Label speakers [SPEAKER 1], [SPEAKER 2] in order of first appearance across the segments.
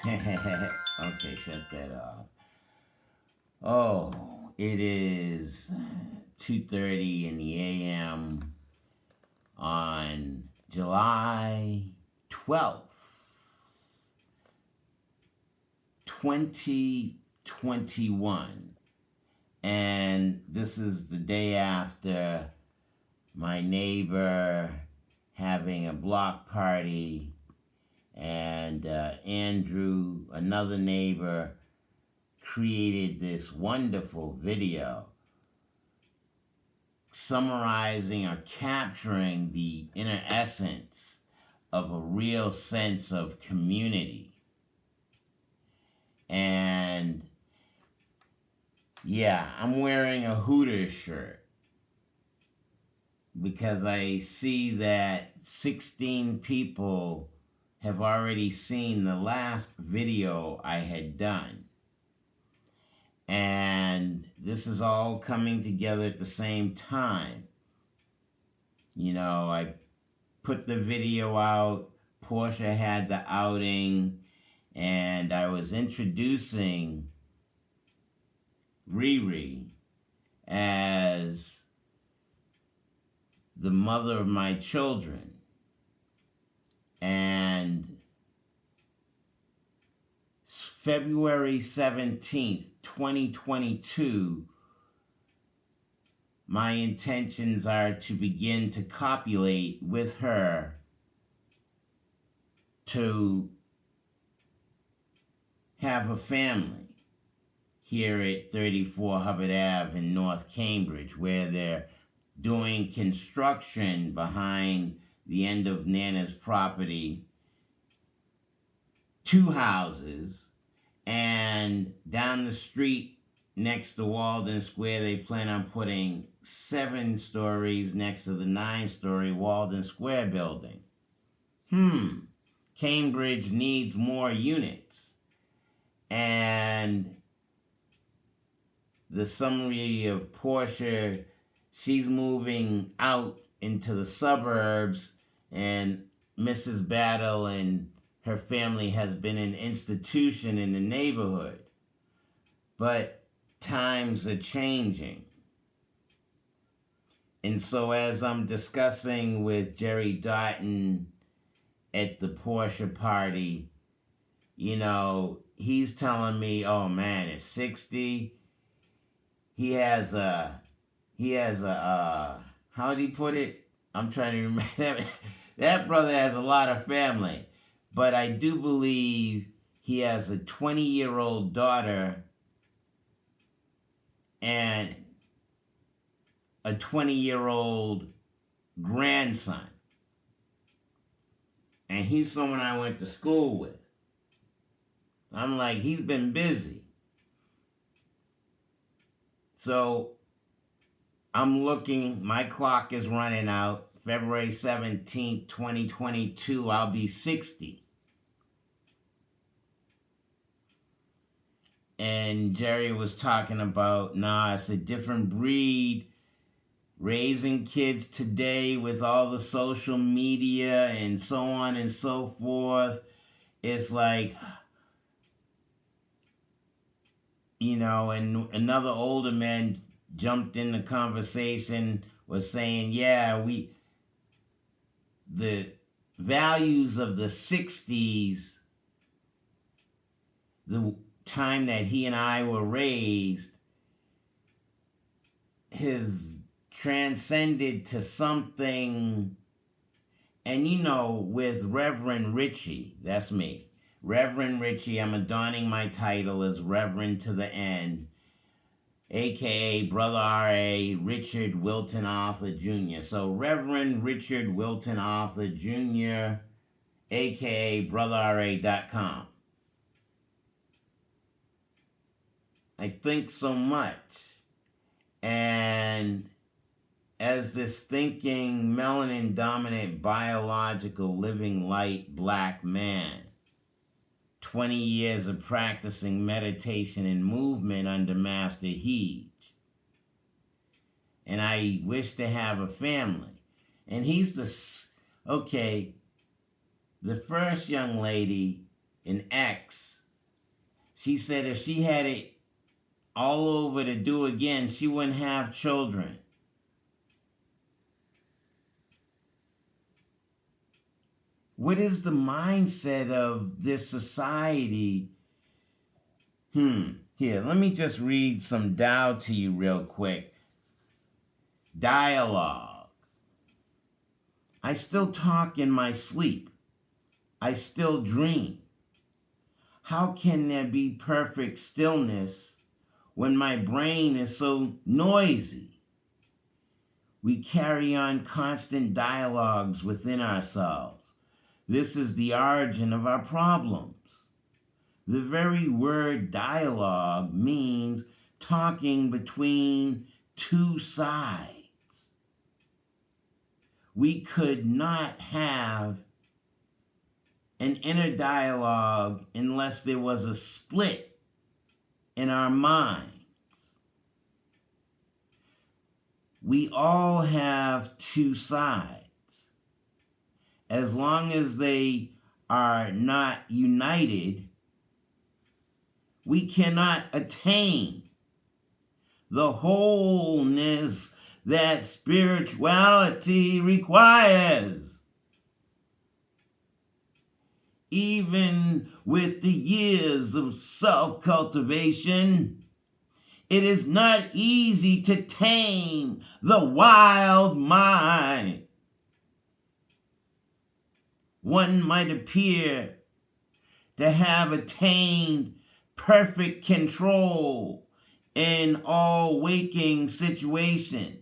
[SPEAKER 1] Okay, shut that off. Oh, it is 2:30 in the a.m. on July 12th, 2021. And this is the day after my neighbor having a block party, and Andrew, another neighbor, created this wonderful video summarizing or capturing the inner essence of a real sense of community. And yeah, I'm wearing a Hooters shirt because I see that 16 people have already seen the last video I had done. And this is all coming together at the same time. You know, I put the video out, Portia had the outing, and I was introducing Rere as the mother of my children. And February 17th, 2022, my intentions are to begin to copulate with her to have a family here at 34 Hubbard Ave in North Cambridge, where they're doing construction behind the end of Nana's property, 2 houses, and down the street next to Walden Square, they plan on putting 7 stories next to the 9-story Walden Square building. Cambridge needs more units. And the summary of Portia, she's moving out into the suburbs, and Mrs. Battle and her family has been an institution in the neighborhood. But times are changing. And so as I'm discussing with Jerry Doughton at the Portia party, you know, he's telling me, oh man, at 60, he has a, how'd he put it? I'm trying to remember that. That brother has a lot of family. But I do believe he has a 20-year-old daughter and a 20-year-old grandson. And he's someone I went to school with. I'm like, he's been busy. So I'm looking, my clock is running out. February 17th, 2022, I'll be 60. And Jerry was talking about, nah, it's a different breed. Raising kids today with all the social media and so on and so forth. It's like, you know, and another older man jumped in the conversation, was saying, yeah, the values of the 60s, the time that he and I were raised, has transcended to something. And you know, with Reverend Richie, that's me, Reverend Richie, I'm adorning my title as Reverend to the end, aka Brother R.A. Richard Wilton Arthur Jr. So Reverend Richard Wilton Arthur Jr., aka BrotherRA.com. I think so much. And as this thinking, melanin dominant, biological, living light black man, 20 years of practicing meditation and movement under Master Heej. And I wish to have a family. And he's the first young lady, an ex, She said if she had it all over to do again, she wouldn't have children. What is the mindset of this society? Here, let me just read some Tao to you real quick. Dialogue. I still talk in my sleep. I still dream. How can there be perfect stillness when my brain is so noisy? We carry on constant dialogues within ourselves. This is the origin of our problems. The very word dialogue means talking between two sides. We could not have an inner dialogue unless there was a split in our minds. We all have two sides. As long as they are not united, we cannot attain the wholeness that spirituality requires. Even with the years of self-cultivation, it is not easy to tame the wild mind. One might appear to have attained perfect control in all waking situations,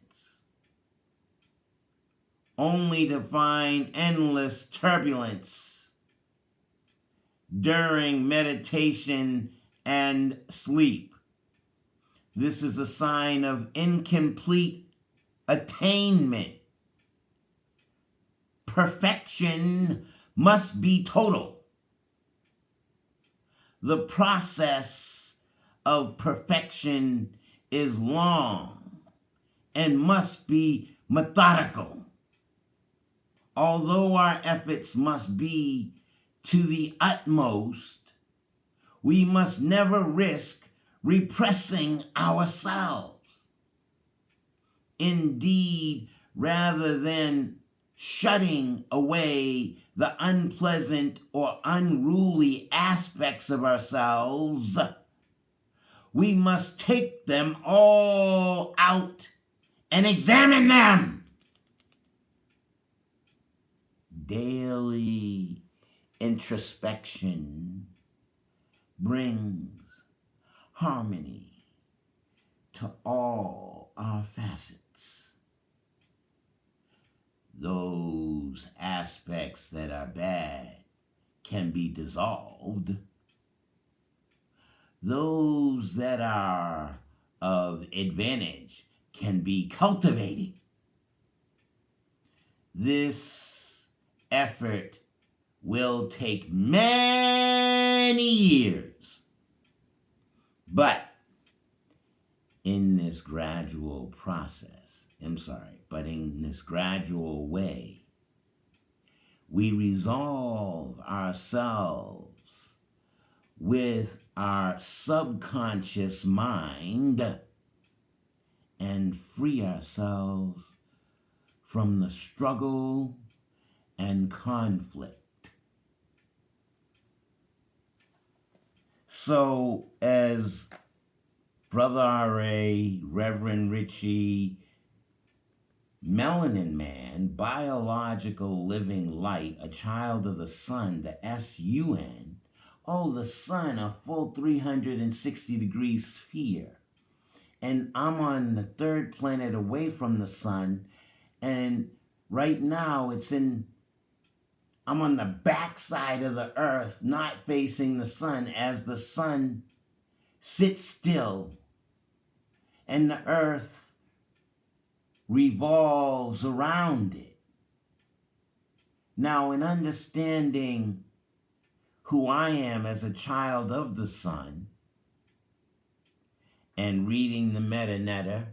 [SPEAKER 1] only to find endless turbulence during meditation and sleep. This is a sign of incomplete attainment. Perfection must be total. The process of perfection is long and must be methodical. Although our efforts must be to the utmost, we must never risk repressing ourselves. Indeed, rather than shutting away the unpleasant or unruly aspects of ourselves, we must take them all out and examine them. Daily introspection brings harmony to all our facets. Those aspects that are bad can be dissolved. Those that are of advantage can be cultivated. This effort will take many years, but in this gradual way, we resolve ourselves with our subconscious mind and free ourselves from the struggle and conflict. So, as Brother Rere, Reverend Richie, Melanin Man, biological living light, a child of the sun, the S-U-N. Oh, the sun, a full 360-degree sphere. And I'm on the third planet away from the sun. And right now I'm on the backside of the earth, not facing the sun, as the sun sits still and the earth revolves around it. Now, in understanding who I am as a child of the sun and reading the meta-netta,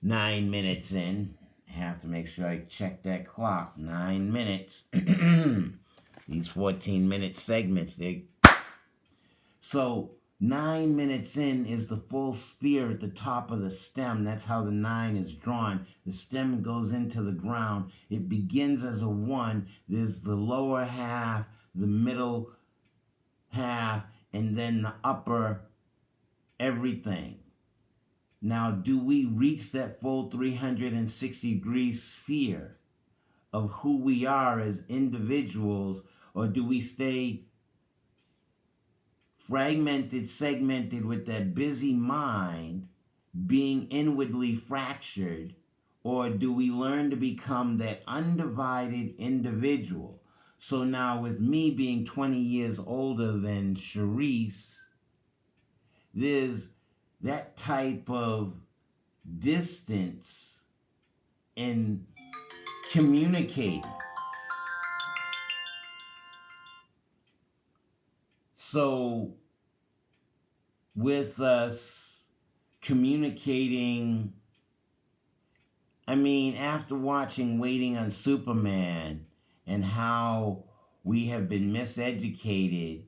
[SPEAKER 1] 9 minutes in, I have to make sure I check that clock, 9 minutes. These 14-minute segments, So 9 minutes in is the full spear at the top of the stem. That's how the 9 is drawn. The stem goes into the ground. It begins as a 1. There's the lower half, the middle half, and then the upper everything. Now, do we reach that full 360-degree sphere of who we are as individuals, or do we stay fragmented, segmented with that busy mind, being inwardly fractured, or do we learn to become that undivided individual? So now, with me being 20 years older than Sherryce, there's that type of distance in communicating. So, with us communicating, I mean, after watching Waiting on Superman and how we have been miseducated,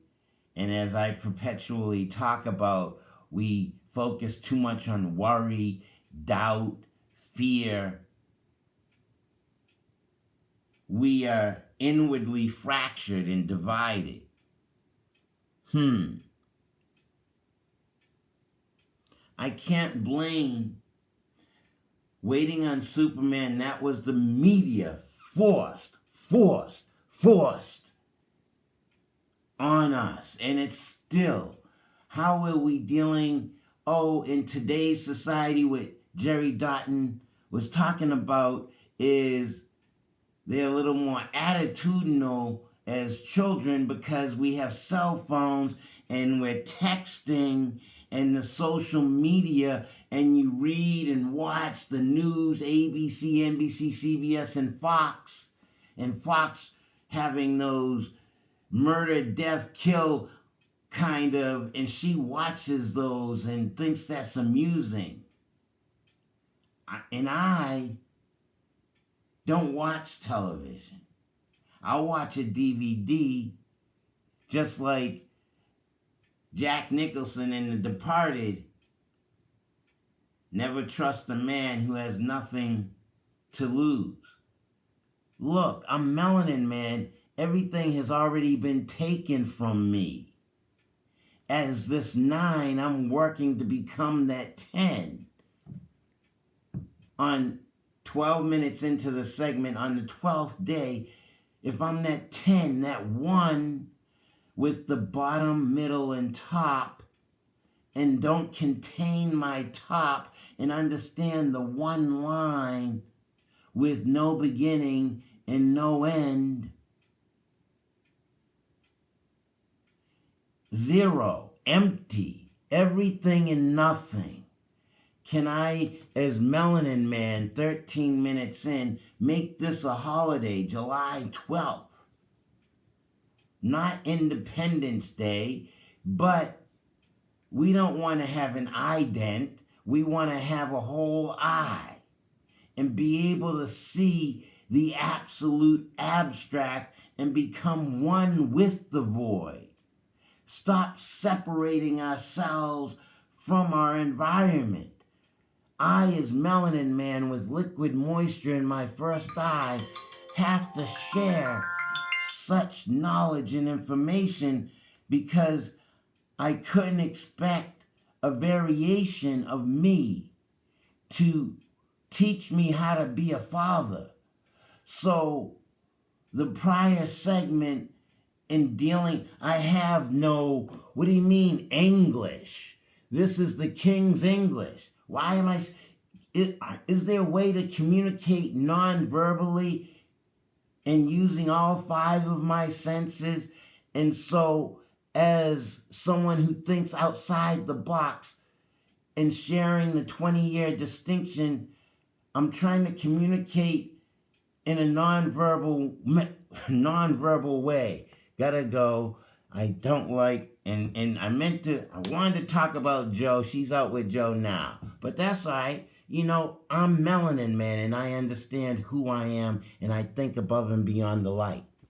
[SPEAKER 1] and as I perpetually talk about, we focus too much on worry, doubt, fear. We are inwardly fractured and divided. I can't blame Waiting on Superman. That was the media forced on us. And it's still, how are we dealing? Oh, in today's society, what Jerry Dotton was talking about is they're a little more attitudinal as children because we have cell phones and we're texting and the social media, and you read and watch the news, ABC, NBC, CBS, and Fox having those murder, death, kill kind of, and she watches those and thinks that's amusing. And I don't watch television. I'll watch a DVD, just like Jack Nicholson in The Departed. Never trust a man who has nothing to lose. Look, I'm Melanin Man. Everything has already been taken from me. As this 9, I'm working to become that 10. On 12 minutes into the segment, on the 12th day, if I'm that 10, that 1 with the bottom, middle, and top, and don't contain my top and understand the one line with no beginning and no end, 0, empty, everything and nothing. Can I, as Melanin Man, 13 minutes in, make this a holiday, July 12th? Not Independence Day, but we don't want to have an ident. We want to have a whole eye and be able to see the absolute abstract and become one with the void. Stop separating ourselves from our environment. I, as Melanin Man with liquid moisture in my first eye, have to share such knowledge and information because I couldn't expect a variation of me to teach me how to be a father. So the prior segment in dealing, I have no, what do you mean, English? This is the King's English. Why am I, is there a way to communicate non-verbally and using all 5 of my senses? And so, as someone who thinks outside the box and sharing the 20-year distinction, I'm trying to communicate in a non-verbal way. Gotta go. I don't like, and I wanted to talk about Joe. She's out with Joe now. But that's all right. You know, I'm Melanin Man, and I understand who I am, and I think above and beyond the light.